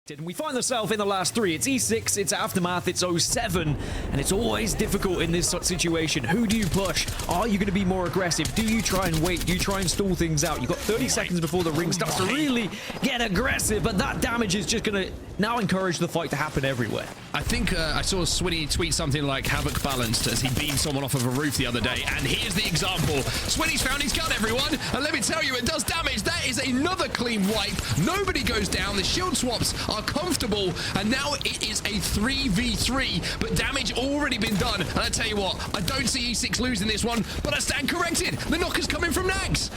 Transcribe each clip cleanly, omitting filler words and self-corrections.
And we find ourselves in the last three. It's E6, it's Aftermath, it's 07, and it's always difficult in this situation. Who do you push? Are you going to be more aggressive? Do you try and wait? Do you try and stall things out? You've got 30 seconds before the ring starts to really get aggressive, but that damage is just going to now encourage the fight to happen everywhere. I think I saw Swinny tweet something like Havoc balanced as he beamed someone off of a roof the other day, and here's the example. Swinny's found his gun, everyone, and let me tell you, it does damage. That is another clean wipe. Nobody goes down. The shield swaps are comfortable, and now it is a 3v3, but damage already been done. And I tell you what, I don't see E6 losing this one, but I stand corrected. The knocker's coming from Nags.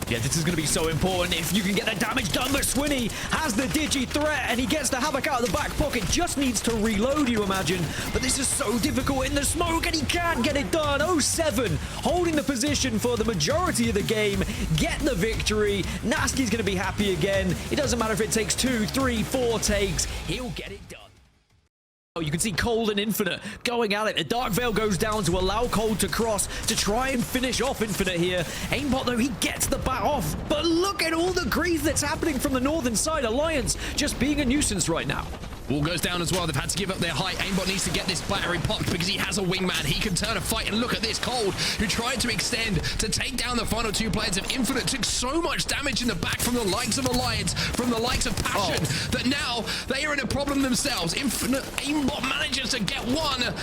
Yeah, this is going to be so important if you can get the damage done, but Swinny has the digi threat, and he gets the Havoc out of the back pocket. Just needs to reload, you imagine. But this is so difficult in the smoke, and he can't get it done. 07 holding the position for the majority of the game, get the victory. Nasky's going to be happy again. It doesn't matter if it takes 2, 3, 4 takes. He'll get it done. You can see Cold and Infinite going at it. The Dark Veil goes down to allow Cold to cross to try and finish off Infinite here. Aimbot, though, he gets the bat off. But look at all the grief that's happening from the northern side. Alliance just being a nuisance right now. Wall goes down as well. They've had to give up their height. Aimbot needs to get this battery popped because he has a wingman. He can turn a fight. And look at this Cold, who tried to extend to take down the final two players of Infinite. Took so much damage in the back from the likes of Alliance, from the likes of Passion, that now they are in a problem themselves. Infinite Aimbot manages to get one.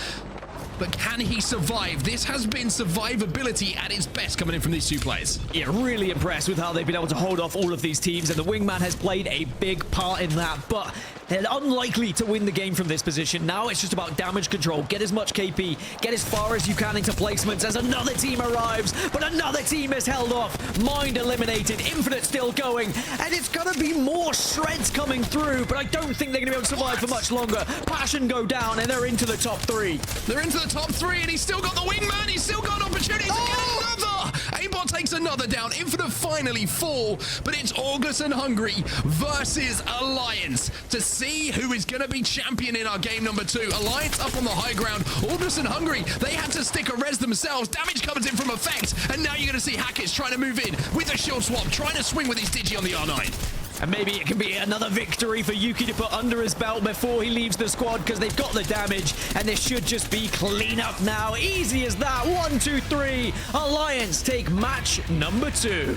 But can he survive? This has been survivability at its best coming in from these two players. Yeah, really impressed with how they've been able to hold off all of these teams, and the wingman has played a big part in that, but they're unlikely to win the game from this position. Now it's just about damage control. Get as much KP, get as far as you can into placements as another team arrives, but another team is held off. Mind eliminated, Infinite still going, and it's gonna be more shreds coming through, but I don't think they're gonna be able to survive for much longer. Passion go down, and they're into the top three. They're into the top three, and he's still got the wingman. He's still got an opportunity to get another. Aimbot takes another down. Infinite finally fall, but it's ALGS and Hungry versus Alliance to see who is going to be champion in our game number 2. Alliance up on the high ground. ALGS and Hungry, they had to stick a res themselves. Damage comes in from Effect, and now you're going to see Hackett's trying to move in with a shield swap, trying to swing with his digi on the R9. And maybe it can be another victory for Yuki to put under his belt before he leaves the squad, because they've got the damage, and this should just be clean up now. Easy as that. 1, 2, 3. Alliance take match number 2.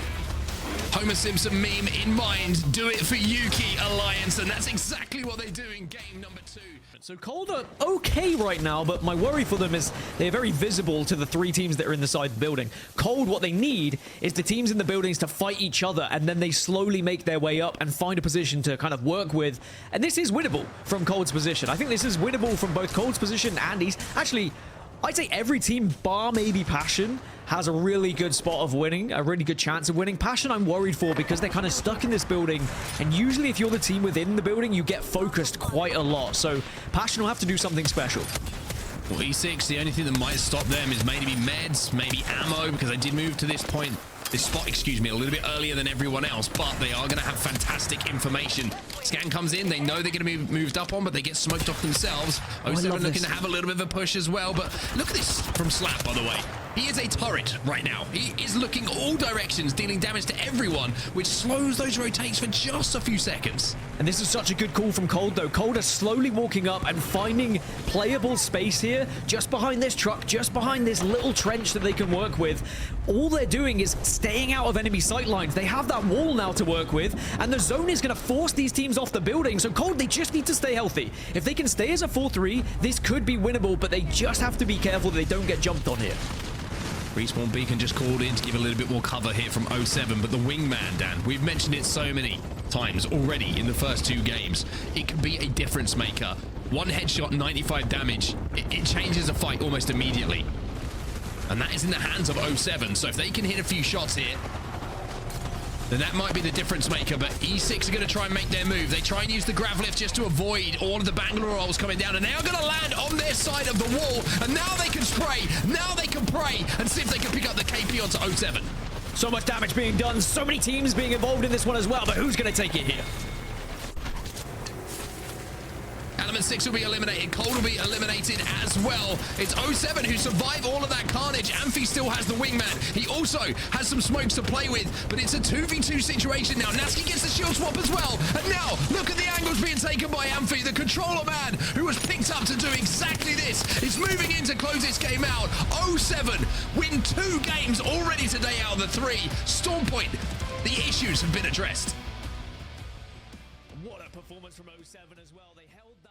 Homer Simpson meme in mind. Do it for Yuki, Alliance, and that's exactly what they do in game number 2. So Cold are okay right now, but my worry for them is they're very visible to the 3 teams that are in the side building. Cold, what they need is the teams in the buildings to fight each other, and then they slowly make their way up and find a position to kind of work with. And this is winnable from Cold's position. I think this is winnable from both Cold's position and East. Actually, I'd say every team, bar maybe Passion, has a really good spot of winning, a really good chance of winning. Passion I'm worried for because they're kind of stuck in this building, and usually if you're the team within the building, you get focused quite a lot. So Passion will have to do something special. Well, E6, the only thing that might stop them is maybe meds, maybe ammo, because they did move to this spot, excuse me, a little bit earlier than everyone else, but they are going to have fantastic information. Scan comes in, they know they're going to be moved up on, but they get smoked off themselves. 07 looking to have a little bit of a push as well, but look at this from Slap, by the way. He is a turret right now. He is looking all directions, dealing damage to everyone, which slows those rotates for just a few seconds. And this is such a good call from Cold, though. Cold are slowly walking up and finding playable space here, just behind this truck, just behind this little trench that they can work with. All they're doing is staying out of enemy sight lines. They have that wall now to work with, and the zone is going to force these teams off the building. So Cold, they just need to stay healthy. If they can stay as a 4-3, this could be winnable, but they just have to be careful that they don't get jumped on here. Respawn Beacon just called in to give a little bit more cover here from 07, but the wingman, Dan, we've mentioned it so many times already in the first 2 games. It can be a difference maker. One headshot, 95 damage. It changes a fight almost immediately. And that is in the hands of 07, so if they can hit a few shots here, then that might be the difference maker. But E6 are going to try and make their move. They try and use the grav lift just to avoid all of the Bangalore rolls coming down, and they are going to land on their side of the wall, and now they can spray, now they can pray and see if they can pick up the KP onto 07. So much damage being done, so many teams being involved in this one as well, but who's going to take it here? Element 6 will be eliminated. Cold will be eliminated as well. It's 0-7 who survive all of that carnage. Amphi still has the wingman. He also has some smokes to play with, but it's a 2v2 situation now. Naski gets the shield swap as well. And now, look at the angles being taken by Amphi. The controller man, who was picked up to do exactly this, is moving in to close this game out. 0-7 win 2 games already today out of the 3. Stormpoint, the issues have been addressed. What a performance from 0-7 as well. They held that.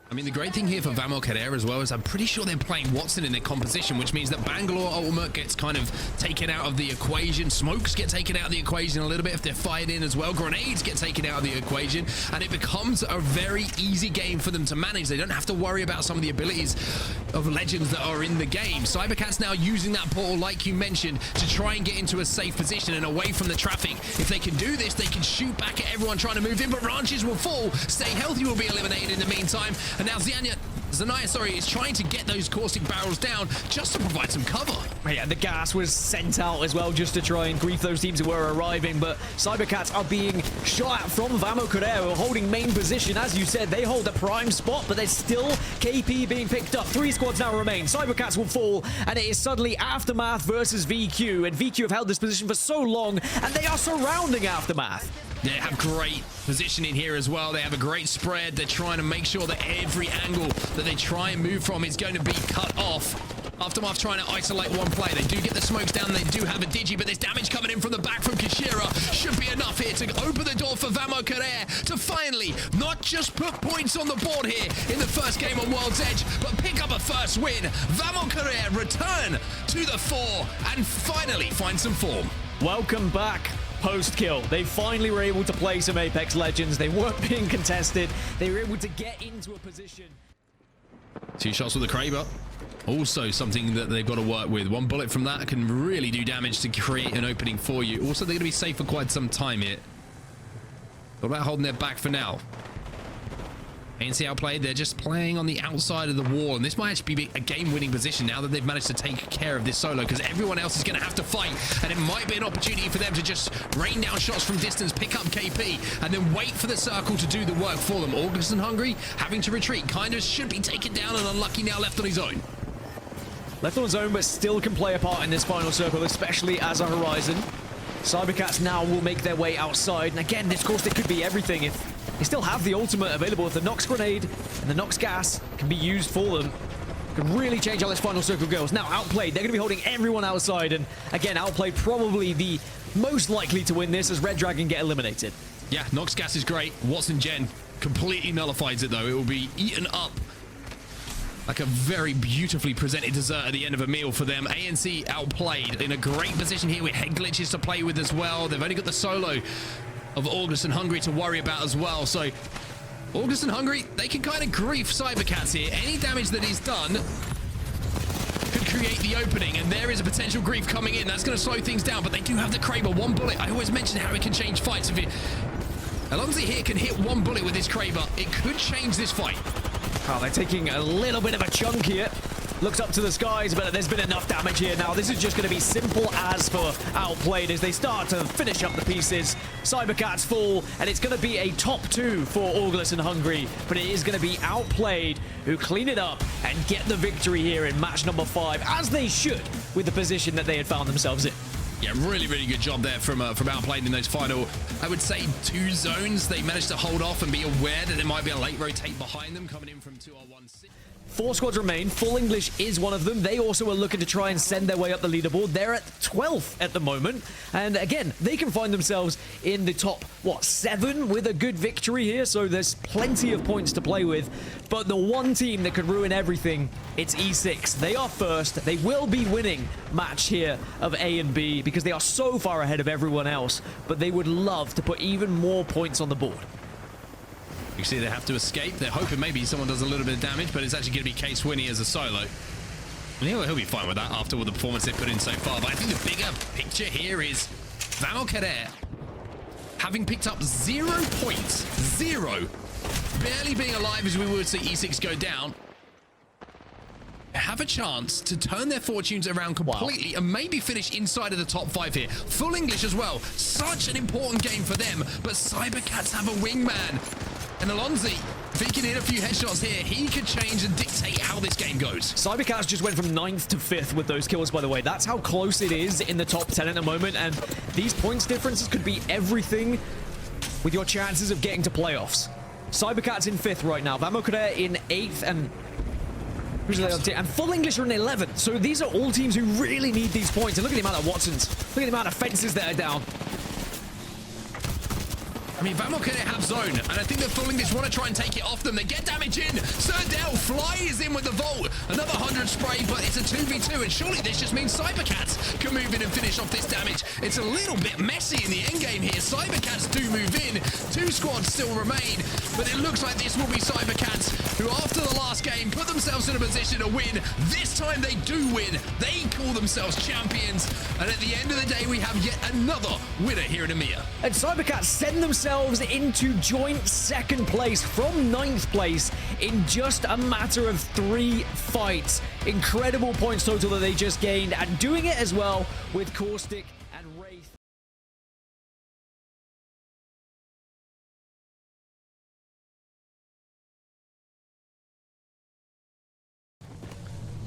I mean, the great thing here for Vamo Querer as well is I'm pretty sure they're playing Watson in their composition, which means that Bangalore Ultimate gets kind of taken out of the equation. Smokes get taken out of the equation a little bit if they're fired in as well. Grenades get taken out of the equation, and it becomes a very easy game for them to manage. They don't have to worry about some of the abilities of legends that are in the game. Cybercats now using that portal, like you mentioned, to try and get into a safe position and away from the traffic. If they can do this, they can shoot back at everyone trying to move in, but Ranches will fall. Stay Healthy will be eliminated in the meantime. And now Zanaya is trying to get those caustic barrels down just to provide some cover. Yeah, the gas was sent out as well just to try and grief those teams who were arriving, but Cybercats are being shot at from Vamo Querer, who are holding main position. As you said, they hold a prime spot, but there's still KP being picked up. 3 squads now remain. Cybercats will fall, and it is suddenly Aftermath versus VQ, and VQ have held this position for so long, and they are surrounding Aftermath. They have great positioning here as well. They have a great spread. They're trying to make sure that every angle that they try and move from is going to be cut off. Aftermath trying to isolate one play. They do get the smokes down. They do have a digi, but there's damage coming in from the back from Kashira. Should be enough here to open the door for Vamo Querer to finally not just put points on the board here in the first game on World's Edge, but pick up a first win. Vamo Querer return to the fore and finally find some form. Welcome back. Post-kill. They finally were able to play some Apex Legends. They weren't being contested. They were able to get into a position. 2 shots with the Kraber. Also something that they've got to work with. 1 bullet from that can really do damage to create an opening for you. Also, they're going to be safe for quite some time here. What about holding their back for now? ANC outplayed. They're just playing on the outside of the wall, and this might actually be a game-winning position now that they've managed to take care of this solo, because everyone else is going to have to fight, and it might be an opportunity for them to just rain down shots from distance, pick up KP, and then wait for the circle to do the work for them. August and Hungry having to retreat. Kind of should be taken down, and Unlucky now left on his own. Left on his own, but still can play a part in this final circle, especially as a Horizon. Cybercats now will make their way outside, and again, this course, it could be everything. If they still have the ultimate available, if the Nox grenade and the Nox gas can be used for them, could really change how this final circle goes. Now, outplayed, they're going to be holding everyone outside, and again, outplayed probably the most likely to win this as Red Dragon get eliminated. Yeah, Nox gas is great. Watson Gen completely nullifies it, though. It will be eaten up like a very beautifully presented dessert at the end of a meal for them. ANC outplayed in a great position here with head glitches to play with as well. They've only got the solo of August and Hungry to worry about as well. So August and Hungry, they can kind of grief Cybercats here. Any damage that is done could create the opening, and there is a potential grief coming in. That's going to slow things down, but they do have the Kraber. 1 bullet. I always mention how it can change fights. If it, as long as here can hit 1 bullet with this Kraber, it could change this fight. Oh, they're taking a little bit of a chunk here. Looks up to the skies, but there's been enough damage here now. This is just going to be simple as for outplayed as they start to finish up the pieces. Cybercats fall, and it's going to be a top 2 for August and Hungry, but it is going to be outplayed who clean it up and get the victory here in match number 5, as they should, with the position that they had found themselves in. Yeah, really, really good job there from outplayed in those final, I would say, 2 zones. They managed to hold off and be aware that there might be a late rotate behind them coming in from 2R1. 4 squads remain. Full English is one of them. They also are looking to try and send their way up the leaderboard. They're at 12th at the moment. And again, they can find themselves in the top, 7 with a good victory here. So there's plenty of points to play with. But the one team that could ruin everything, it's E6. They are first. They will be winning match here of A and B because they are so far ahead of everyone else. But they would love to put even more points on the board. You see they have to escape. They're hoping maybe someone does a little bit of damage, but it's actually going to be Case Winnie as a solo. And he'll be fine with that after all the performance they've put in so far. But I think the bigger picture here is Vamo Querer, having picked up 0 points, 0, barely being alive as we would see E6 go down, have a chance to turn their fortunes around completely and maybe finish inside of the top 5 here. Full English as well. Such an important game for them, but Cybercats have a wingman. And Alonzi, if he can hit a few headshots here, he could change and dictate how this game goes. Cybercats just went from 9th to 5th with those kills, by the way. That's how close it is in the top 10 at the moment, and these points differences could be everything with your chances of getting to playoffs. Cybercats in 5th right now, Vamo Querer in 8th, and who's the other team? And Full English are in 11th. So these are all teams who really need these points. And look at the amount of Watsons. Look at the amount of fences that are down. I mean, Vamo Querer have zone, and I think the Full English want to try and take it off them. They get damage in. Serdell flies in with the Volt. Another 100 spray, but it's a 2v2, and surely this just means Cybercats can move in and finish off this damage. It's a little bit messy in the endgame here. Cybercats do move in. 2 squads still remain, but it looks like this will be Cybercats, who after the last game put themselves in a position to win. This time they do win. They call themselves champions, and at the end of the day, we have yet another winner here in EMEA. And Cybercats send themselves into joint 2nd place from 9th place in just a matter of 3 fights. Incredible points total that they just gained, and doing it as well with Caustic and Wraith.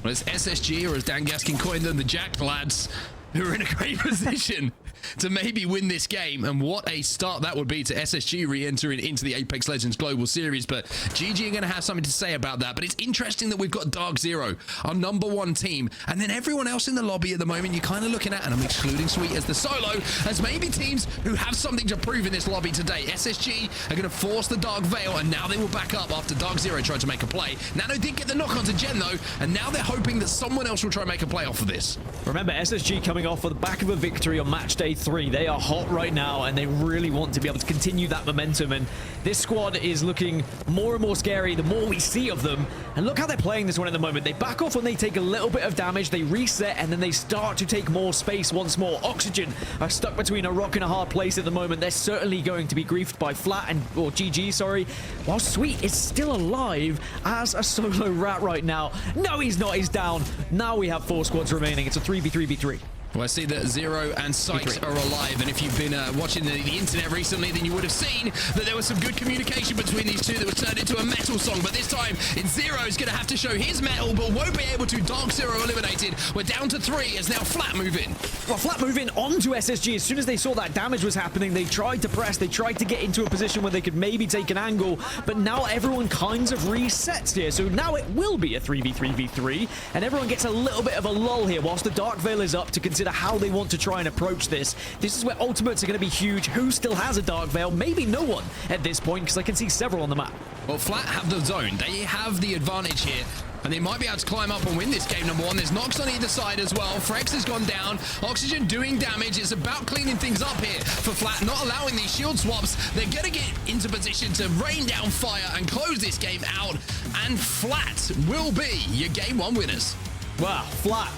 Well, it's SSG, or as Dan Gaskin coined them, the Jack lads, who are in a great position to maybe win this game. And what a start that would be to SSG re-entering into the Apex Legends Global Series. But GG are going to have something to say about that. But it's interesting that we've got DarkZero, our number 1 team, and then everyone else in the lobby at the moment you're kind of looking at, and I'm excluding Sweet as the solo, as maybe teams who have something to prove in this lobby today. SSG are going to force the Dark Veil, and now they will back up after DarkZero tried to make a play. Nano did get the knock onto Gen though, and now they're hoping that someone else will try and make a play off of this. Remember, SSG coming off of the back of a victory on match day 3. They are hot right now, and they really want to be able to continue that momentum. And this squad is looking more and more scary the more we see of them. And look how they're playing this one at the moment. They back off when they take a little bit of damage, they reset, and then they start to take more space once more. Oxygen are stuck between a rock and a hard place at the moment. They're certainly going to be griefed by Flat or GG, sorry. While Sweet is still alive as a solo rat right now. No, he's not. He's down. Now we have 4 squads remaining. It's a 3v3v3. Well, I see that Zero and Sykes are alive, and if you've been watching the internet recently, then you would have seen that there was some good communication between these two that was turned into a metal song. But this time, Zero's going to have to show his metal, but won't be able to. DarkZero eliminated. We're down to 3 as now Flat move in. Well, Flat move in onto SSG. As soon as they saw that damage was happening, they tried to press. They tried to get into a position where they could maybe take an angle, but now everyone kinds of resets here. So now it will be a 3v3v3, and everyone gets a little bit of a lull here whilst the Dark Veil is up to consider how they want to try and approach this. This is where ultimates are going to be huge. Who still has a Dark Veil? Maybe no one at this point, because I can see several on the map. Well, Flat have the zone. They have the advantage here, and they might be able to climb up and win this game, number 1. There's knocks on either side as well. Frex has gone down. Oxygen doing damage. It's about cleaning things up here for Flat, not allowing these shield swaps. They're going to get into position to rain down fire and close this game out, and Flat will be your game 1 winners. Wow, Flat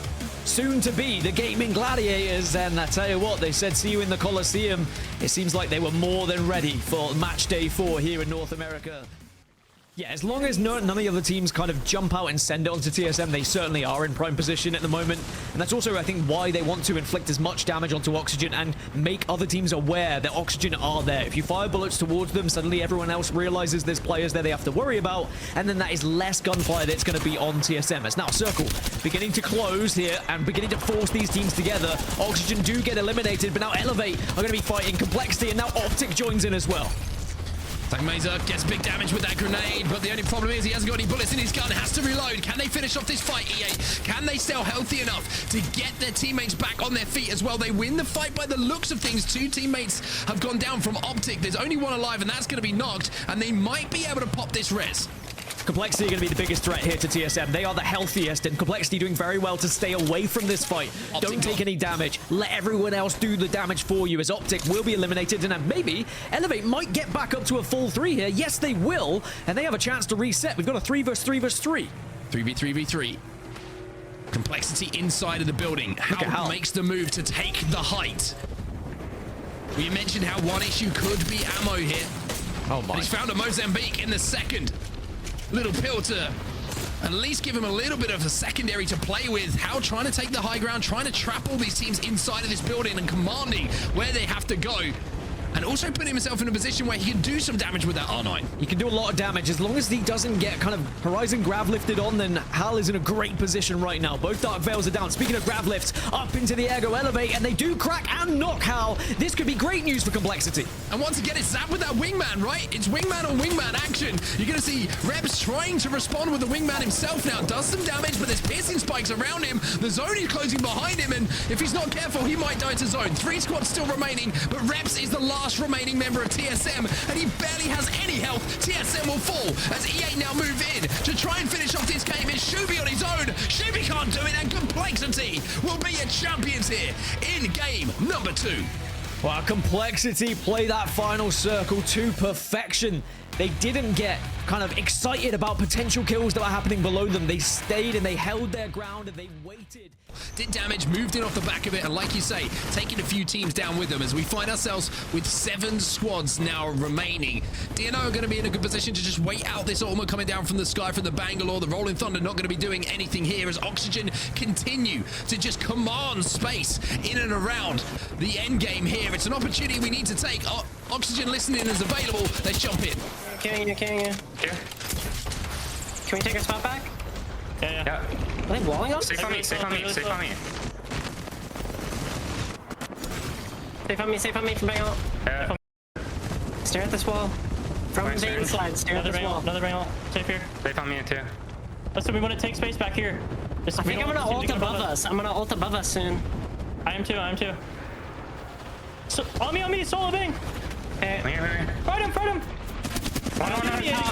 soon to be the gaming gladiators, and I tell you what, they said see you in the Coliseum. It seems like they were more than ready for match day 4 here in North America. Yeah, as long as none of the other teams kind of jump out and send it onto TSM, they certainly are in prime position at the moment. And that's also, I think, why they want to inflict as much damage onto Oxygen and make other teams aware that Oxygen are there. If you fire bullets towards them, suddenly everyone else realizes there's players there they have to worry about, and then that is less gunfire that's going to be on TSM. As now Circle beginning to close here and beginning to force these teams together. Oxygen do get eliminated, but now Elev8 are going to be fighting Complexity, and now Optic joins in as well. Mazer gets big damage with that grenade, but the only problem is he hasn't got any bullets in his gun, has to reload. Can they finish off this fight, EA? Can they stay healthy enough to get their teammates back on their feet as well? They win the fight by the looks of things. 2 teammates have gone down from Optic. There's only 1 alive, and that's going to be knocked, and they might be able to pop this res. Complexity are going to be the biggest threat here to TSM. They are the healthiest, and Complexity doing very well to stay away from this fight. Optic Don't take any damage. Let everyone else do the damage for you, as Optic will be eliminated, and maybe Elev8 might get back up to a full 3 here. Yes, they will, and they have a chance to reset. We've got a 3 versus 3 versus 3. 3v3v3. Complexity inside of the building. How makes the move to take the height? We mentioned how one issue could be ammo here. Oh my. He's found a Mozambique in the second. Little pill to at least give him a little bit of a secondary to play with. How trying to take the high ground, trying to trap all these teams inside of this building and commanding where they have to go. And and also putting himself in a position where he can do some damage with that R9. He can do a lot of damage. As long as he doesn't get kind of Horizon grav lifted on, then Hal is in a great position right now. Both Dark Veils are down. Speaking of grav lifts, up into the air go Elevate, and they do crack and knock Hal. This could be great news for Complexity. And once again, it's Zap with that wingman, right? It's wingman on wingman action. You're going to see Rebs trying to respond with the wingman himself now. Does some damage, but there's piercing spikes around him. The zone is closing behind him, and if he's not careful, he might die to zone. 3 squads still remaining, but Rebs is the last remaining member of TSM, and he barely has any health. TSM will fall as E8 now move in to try and finish off this game. It's Shubi on his own. Shubi can't do it, and Complexity will be your champions here in game number 2. Wow, Complexity play that final circle to perfection. They didn't get kind of excited about potential kills that were happening below them. They stayed and they held their ground and they waited. Did damage, moved in off the back of it, and like you say, taking a few teams down with them as we find ourselves with 7 squads now remaining. DNO are going to be in a good position to just wait out this Ultimate coming down from the sky from the Bangalore. The Rolling Thunder not going to be doing anything here as Oxygen continue to just command space in and around the end game here. It's an opportunity we need to take. Oxygen listening is available. Let's jump in. Killing you. Yeah. Can we take our spot back? Yeah. Are they walling us? Safe on me. Safe on me from Bangalore. Stare at this wall. From the main slide, stare at this wall. Another Bangalore. Safe here. Safe on me too. Listen, we want to take space back here. I think I'm gonna ult above us. I'm gonna ult above us soon. I am too. So, on me, solo bang. Here. Fight him.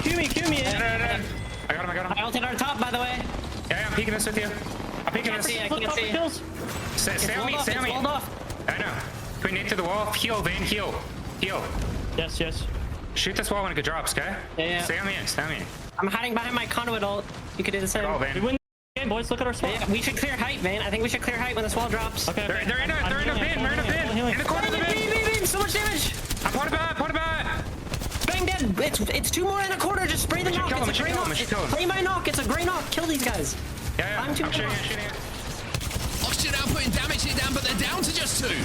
Cue me. I got him. I ulted our top, by the way. Yeah, I'm peeking this with you. I'm peeking this. I can't see. Kills. Stay on me. It's walled off. I know. Can we nade to the wall? Heal, Vane, heal. Yes. Shoot this wall when it drops, okay? Yeah. Stay on me. I'm hiding behind my conduit ult. You could do the same. Go, We Vane. win the game, boys. Look at our spot. Yeah, we should clear height, Vane. I think we should clear height when this wall drops. Okay. They're in a pin. In the corner of the pin. Beam, so much damage. I'm point it back. Bang dead. It's 2 more in a quarter. Just spray the knock. kill him, It's a gray knock. we should kill him. Play my knock. It's a gray knock. Kill these guys. Yeah. I'm shooting too it. Oxygen now putting damage here down, but they're down to just 2.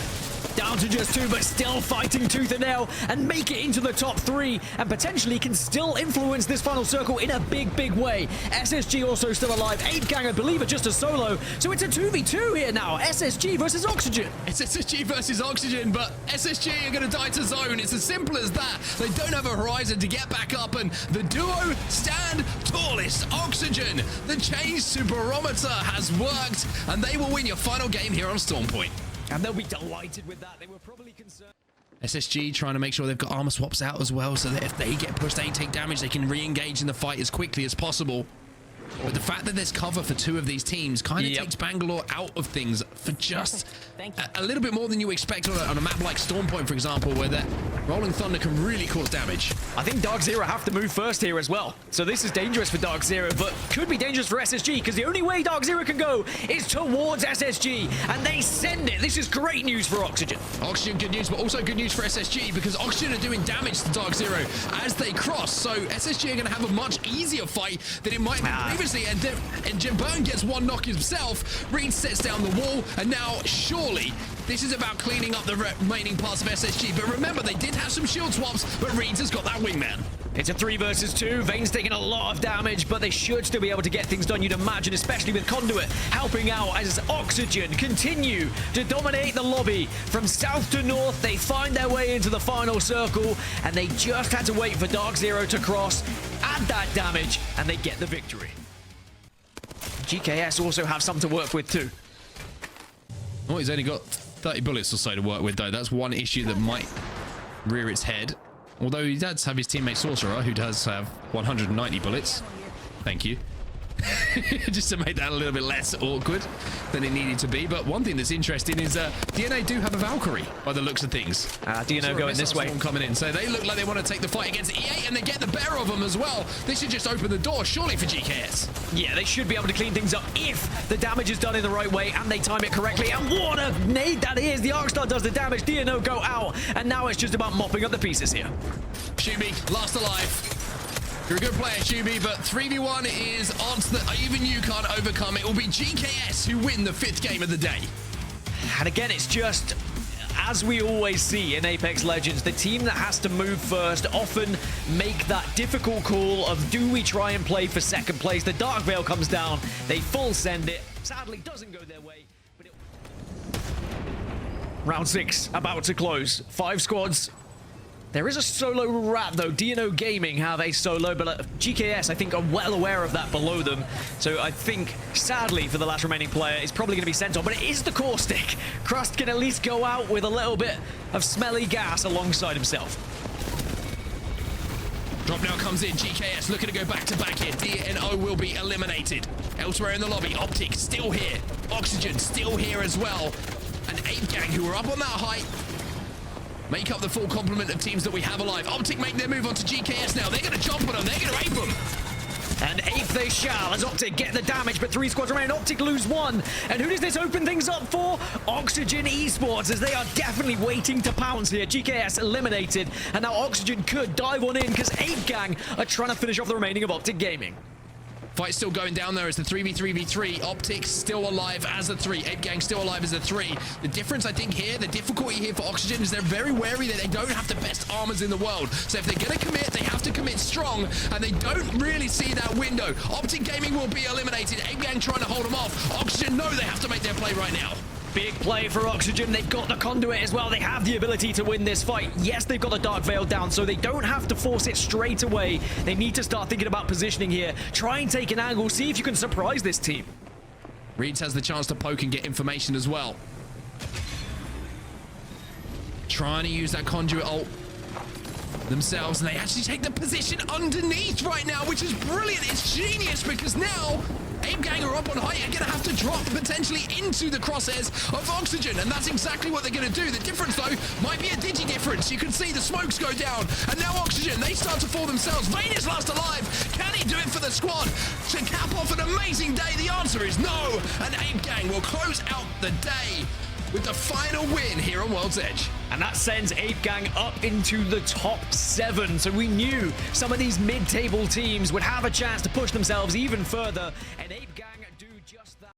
Down to just 2, but still fighting tooth and nail and make it into the top 3 and potentially can still influence this final circle in a big way. SSG also still alive. 8 gang, I believe, are just a solo. So it's a 2v2 here now. SSG versus Oxygen. It's SSG versus Oxygen, but SSG are going to die to zone. It's as simple as that. They don't have a Horizon to get back up, and the duo stand tallest. Oxygen, the change to barometer has worked, and they will win your final game here on Storm Point. And they'll be delighted with that. They were probably concerned. SSG trying to make sure they've got armor swaps out as well, so that if they get pushed, they take damage, they can re-engage in the fight as quickly as possible. But the fact that there's cover for 2 of these teams kind of takes Bangalore out of things for just a little bit more than you expect on a map like Storm Point, for example, where that Rolling Thunder can really cause damage. I think DarkZero have to move first here as well. So this is dangerous for DarkZero, but could be dangerous for SSG, because the only way DarkZero can go is towards SSG, and they send it. This is great news for Oxygen. Oxygen, good news, but also good news for SSG, because Oxygen are doing damage to DarkZero as they cross. So SSG are going to have a much easier fight than it might have been previously. And Jim Byrne gets 1 knock himself. Reed sets down the wall, and now surely this is about cleaning up the remaining parts of SSG. But remember, they did have some shield swaps, but Reeds has got that wingman. It's a 3 versus 2. Vane's taking a lot of damage, but they should still be able to get things done, you'd imagine, especially with Conduit helping out as Oxygen continue to dominate the lobby. From south to north, they find their way into the final circle, and they just had to wait for DarkZero to cross, add that damage, and they get the victory. GKS also have some to work with too. Oh, he's only got 30 bullets or so to work with, though. That's one issue that might rear its head. Although he does have his teammate Sorcerer, who does have 190 bullets. Thank you. Just to make that a little bit less awkward than it needed to be. But one thing that's interesting is DNA do have a Valkyrie by the looks of things. DNA going this way. Coming in. So they look like they want to take the fight against E8, and they get the better of them as well. This should just open the door, surely, for GKS. Yeah, they should be able to clean things up if the damage is done in the right way and they time it correctly. And what a nade that is. The Arcstar does the damage. DNO go out. And now it's just about mopping up the pieces here. Shubi, last alive. You're a good player, Shubi, but 3v1 is odds that even you can't overcome. It will be GKS who win the 5th game of the day. And again, it's just as we always see in Apex Legends, the team that has to move first often make that difficult call of do we try and play for second place? The DarkZero comes down, they full send it. Sadly, doesn't go their way. But Round 6 about to close. 5 squads. There is a solo wrap though. NA Gaming have a solo, but GKS I think are well aware of that below them. So I think, sadly for the last remaining player, it's probably going to be sent on, but it is the caustic. Crust can at least go out with a little bit of smelly gas alongside himself. Drop now comes in. GKS looking to go back to back here. DNO will be eliminated. Elsewhere in the lobby, Optic still here. Oxygen still here as well. And 8 Gang who are up on that height make up the full complement of teams that we have alive. Optic make their move onto GKS now. They're going to jump on them. They're going to ape them. And 8th they shall as Optic get the damage, but 3 squads remain. Optic lose 1. And who does this open things up for? Oxygen Esports, as they are definitely waiting to pounce here. GKS eliminated, and now Oxygen could dive on in because 8 Gang are trying to finish off the remaining of Optic Gaming. Fight still going down there as the 3v3v3. Optics still alive as a 3. 8 Gang still alive as a 3. The difference, I think, here, the difficulty here for Oxygen is they're very wary that they don't have the best armors in the world. So if they're going to commit, they have to commit strong, and they don't really see that window. Optic Gaming will be eliminated. 8 Gang trying to hold them off. Oxygen know they have to make their play right now. Big play for Oxygen. They've got the conduit as well. They have the ability to win this fight. Yes, they've got the DarkZero down, so they don't have to force it straight away. They need to start thinking about positioning here. Try and take an angle. See if you can surprise this team. Reeds has the chance to poke and get information as well. Trying to use that conduit ult themselves, and they actually take the position underneath right now, which is brilliant. It's genius because now 8 Gang are up on height and going to have to drop potentially into the crosshairs of Oxygen, and that's exactly what they're going to do. The difference, though, might be a digi difference. You can see the smokes go down, and now Oxygen, they start to fall themselves. Vane is last alive. Can he do it for the squad to cap off an amazing day? The answer is no, and 8 Gang will close out the day with the final win here on World's Edge. And that sends 8 Gang up into the top 7. So we knew some of these mid-table teams would have a chance to push themselves even further, and 8 Gang do just that.